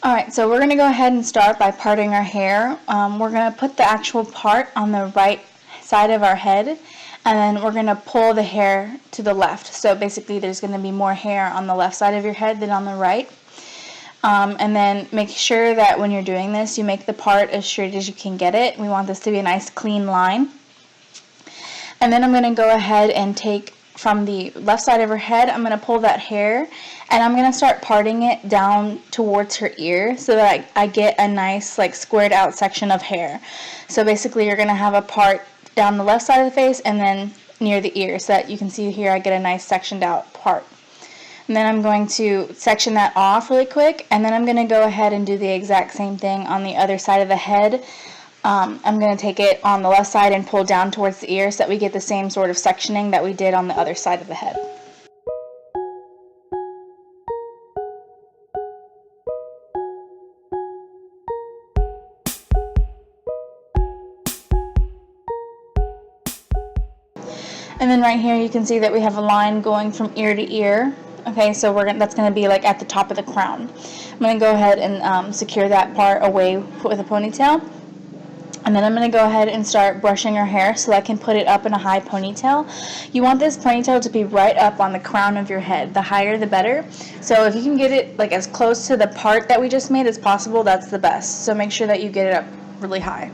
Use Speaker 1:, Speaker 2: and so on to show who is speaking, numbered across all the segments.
Speaker 1: Alright, so we're going to go ahead and start by parting our hair. We're going to put the actual part on the right side of our head, and then we're going to pull the hair to the left. So basically there's going to be more hair on the left side of your head than on the right. And then make sure that when you're doing this, you make the part as straight as you can get it. We want this to be a nice clean line. And then I'm going to go ahead and take from the left side of her head, I'm going to pull that hair and I'm going to start parting it down towards her ear so that I get a nice like squared out section of hair. So basically you're going to have a part down the left side of the face and then near the ear, so that you can see here I get a nice sectioned out part. And then I'm going to section that off really quick, and then I'm going to go ahead and do the exact same thing on the other side of the head. I'm going to take it on the left side and pull down towards the ear so that we get the same sort of sectioning that we did on the other side of the head. And then right here you can see that we have a line going from ear to ear. Okay, so that's going to be like at the top of the crown. I'm going to go ahead and secure that part away with a ponytail. And then I'm going to go ahead and start brushing her hair so that I can put it up in a high ponytail. You want this ponytail to be right up on the crown of your head. The higher the better. So if you can get it like as close to the part that we just made as possible, that's the best. So make sure that you get it up really high.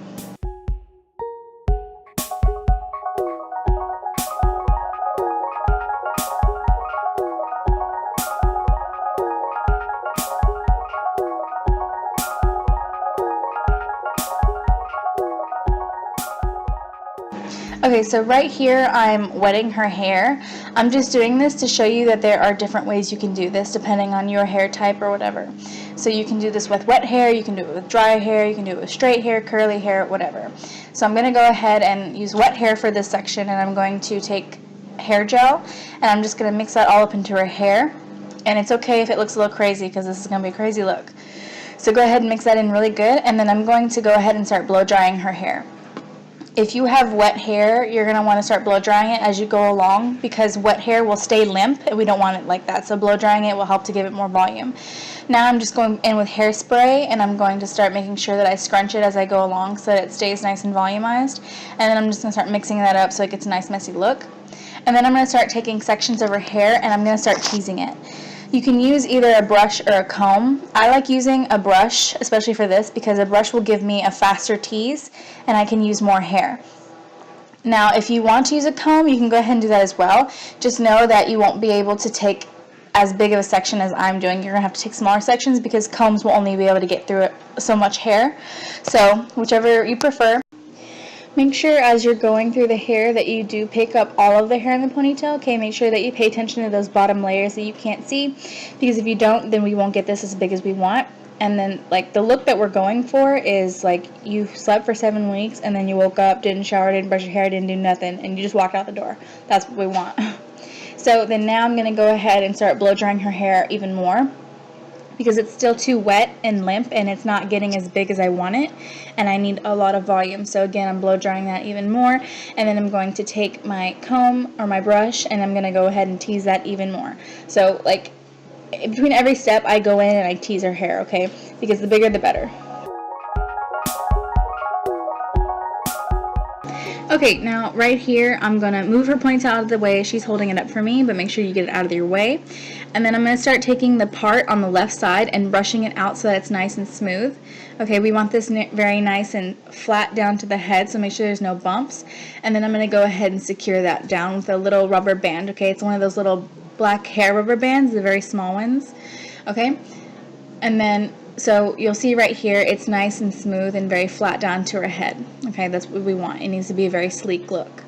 Speaker 1: Okay, so right here I'm wetting her hair. I'm just doing this to show you that there are different ways you can do this depending on your hair type or whatever. So you can do this with wet hair, you can do it with dry hair, you can do it with straight hair, curly hair, whatever. So I'm going to go ahead and use wet hair for this section, and I'm going to take hair gel and I'm just going to mix that all up into her hair. And it's okay if it looks a little crazy because this is going to be a crazy look. So go ahead and mix that in really good, and then I'm going to go ahead and start blow drying her hair. If you have wet hair, you're going to want to start blow drying it as you go along, because wet hair will stay limp and we don't want it like that. So blow drying it will help to give it more volume. Now I'm just going in with hairspray, and I'm going to start making sure that I scrunch it as I go along so that it stays nice and volumized. And then I'm just going to start mixing that up so it gets a nice messy look. And then I'm going to start taking sections of her hair and I'm going to start teasing it. You can use either a brush or a comb. I like using a brush, especially for this, because a brush will give me a faster tease and I can use more hair. Now, if you want to use a comb, you can go ahead and do that as well. Just know that you won't be able to take as big of a section as I'm doing. You're going to have to take smaller sections because combs will only be able to get through it so much hair. So, whichever you prefer. Make sure as you're going through the hair that you do pick up all of the hair in the ponytail. Okay, make sure that you pay attention to those bottom layers that you can't see, because if you don't, then we won't get this as big as we want. And then like the look that we're going for is like you slept for 7 weeks and then you woke up, didn't shower, didn't brush your hair, didn't do nothing, and you just walked out the door. That's what we want. So then now I'm going to go ahead and start blow drying her hair even more, because it's still too wet and limp and it's not getting as big as I want it, and I need a lot of volume. So again, I'm blow drying that even more, and then I'm going to take my comb or my brush and I'm going to go ahead and tease that even more. So like between every step I go in and I tease her hair, okay, because the bigger the better. Okay, now right here I'm going to move her ponytail out of the way. She's holding it up for me, but make sure you get it out of your way. And then I'm going to start taking the part on the left side and brushing it out so that it's nice and smooth. Okay, we want this very nice and flat down to the head, so make sure there's no bumps. And then I'm going to go ahead and secure that down with a little rubber band. Okay, it's one of those little black hair rubber bands, the very small ones. Okay, and then so you'll see right here it's nice and smooth and very flat down to her head. Okay, that's what we want. It needs to be a very sleek look.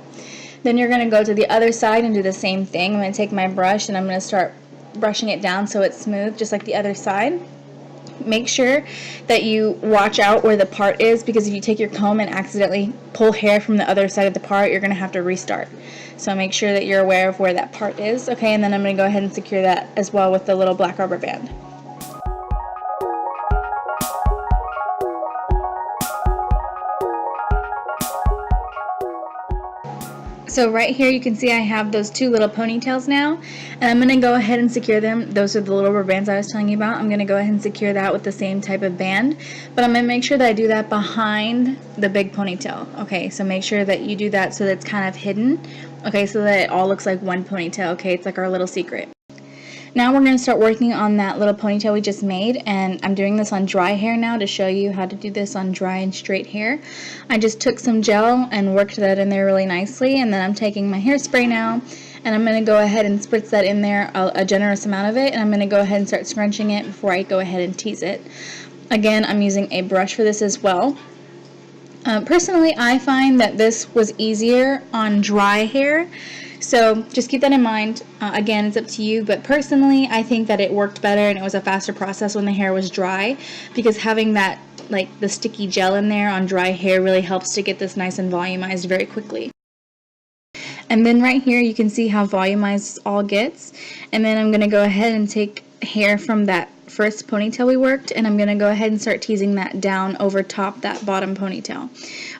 Speaker 1: Then you're going to go to the other side and do the same thing. I'm going to take my brush and I'm going to start brushing it down so it's smooth, just like the other side. Make sure that you watch out where the part is, because if you take your comb and accidentally pull hair from the other side of the part, you're going to have to restart. So make sure that you're aware of where that part is. Okay, and then I'm going to go ahead and secure that as well with the little black rubber band. So right here you can see I have those two little ponytails now, and I'm going to go ahead and secure them. Those are the little rubber bands I was telling you about. I'm going to go ahead and secure that with the same type of band, but I'm going to make sure that I do that behind the big ponytail. Okay, so make sure that you do that so that it's kind of hidden, okay, so that it all looks like one ponytail. Okay, it's like our little secret. Now we're going to start working on that little ponytail we just made, and I'm doing this on dry hair now to show you how to do this on dry and straight hair. I just took some gel and worked that in there really nicely, and then I'm taking my hairspray now, and I'm going to go ahead and spritz that in there, a generous amount of it, and I'm going to go ahead and start scrunching it before I go ahead and tease it. Again, I'm using a brush for this as well. Personally, I find that this was easier on dry hair, so just keep that in mind. Again, it's up to you, but personally, I think that it worked better and it was a faster process when the hair was dry, because having that, like the sticky gel in there on dry hair really helps to get this nice and volumized very quickly. And then right here, you can see how volumized this all gets, and then I'm going to go ahead and take hair from that first ponytail we worked, and I'm going to go ahead and start teasing that down over top that bottom ponytail.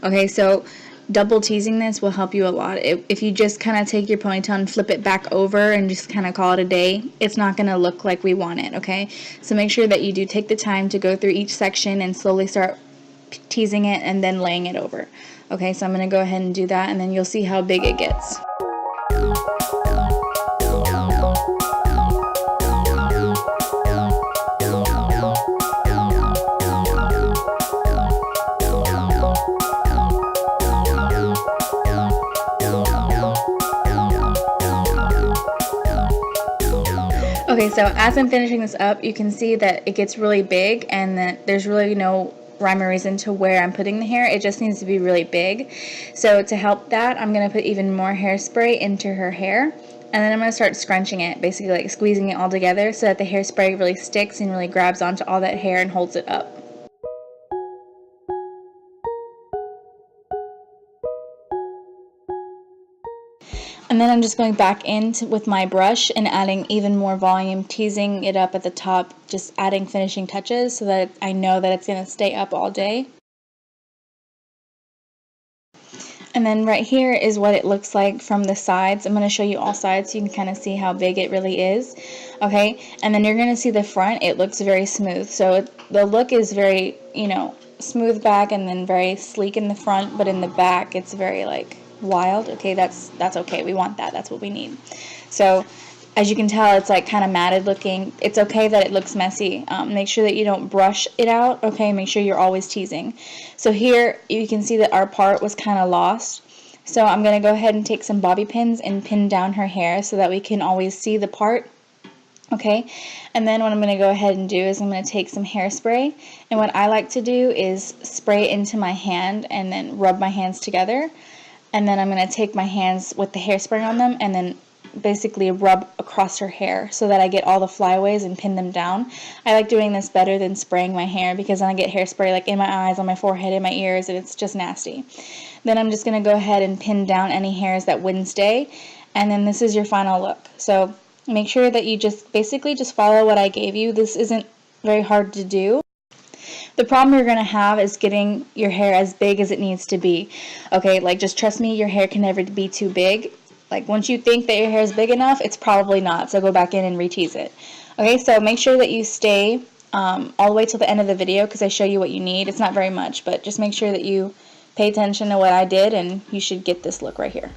Speaker 1: Okay, so double teasing this will help you a lot. If you just kind of take your ponytail and flip it back over and just kind of call it a day, it's not going to look like we want it, okay? So make sure that you do take the time to go through each section and slowly start teasing it and then laying it over. Okay, so I'm going to go ahead and do that, and then you'll see how big it gets. Okay, so as I'm finishing this up, you can see that it gets really big, and that there's really no rhyme or reason to where I'm putting the hair. It just needs to be really big. So to help that, I'm going to put even more hairspray into her hair, and then I'm going to start scrunching it, basically like squeezing it all together so that the hairspray really sticks and really grabs onto all that hair and holds it up. And then I'm just going back in with my brush and adding even more volume, teasing it up at the top, just adding finishing touches so that I know that it's going to stay up all day. And then right here is what it looks like from the sides. I'm going to show you all sides so you can kind of see how big it really is. Okay, and then you're going to see the front. It looks very smooth. So the look is very, smooth back and then very sleek in the front, but in the back it's very like wild. Okay, that's okay. We want that. That's what we need. So as you can tell, it's like kind of matted looking. It's okay that it looks messy. Make sure that you don't brush it out. Okay, make sure you're always teasing. So here you can see that our part was kind of lost. So I'm going to go ahead and take some bobby pins and pin down her hair so that we can always see the part. Okay, and then what I'm going to go ahead and do is I'm going to take some hairspray, and what I like to do is spray into my hand and then rub my hands together. And then I'm going to take my hands with the hairspray on them and then basically rub across her hair so that I get all the flyaways and pin them down. I like doing this better than spraying my hair because then I get hairspray like in my eyes, on my forehead, in my ears, and it's just nasty. Then I'm just going to go ahead and pin down any hairs that wouldn't stay, and then this is your final look. So make sure that you just basically just follow what I gave you. This isn't very hard to do. The problem you're going to have is getting your hair as big as it needs to be. Okay, like just trust me, your hair can never be too big. Like once you think that your hair is big enough, it's probably not. So go back in and re-tease it. Okay, so make sure that you stay all the way till the end of the video because I show you what you need. It's not very much, but just make sure that you pay attention to what I did and you should get this look right here.